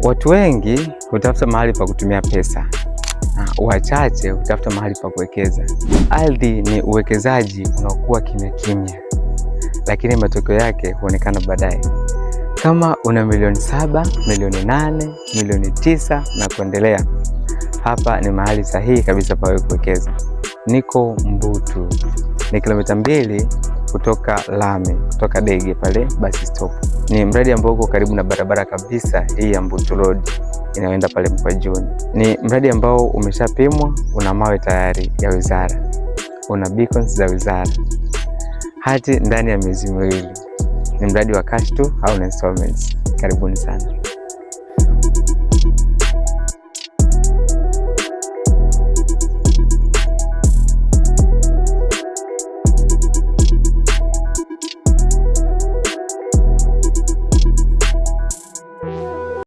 Watu wengi hutafuta mahali pa kutumia pesa na wachache hutafuta mahali pa kuwekeza. Ardhi ni uwekezaji unaokuwa kimya kimya, lakini matokeo yake huonekana baadaye. Kama una milioni 7, milioni 8, milioni 9 na kuendelea, hapa ni mahali sahihi kabisa pa kuwekeza. Niko Mbutu, ni kilomita 2 kutoka Lami, kutoka Dege pale basi stop. Ni mradi ambao uko karibu na barabara kabisa hii ya Mbutu Road inayoenda pale Mkwajuni. Ni mradi ambao umeshapimwa, una mawe tayari ya wizara, una beacons za wizara, hati ndani ya miezi 2. Ni mradi wa cash tu au installments. Karibuni sana.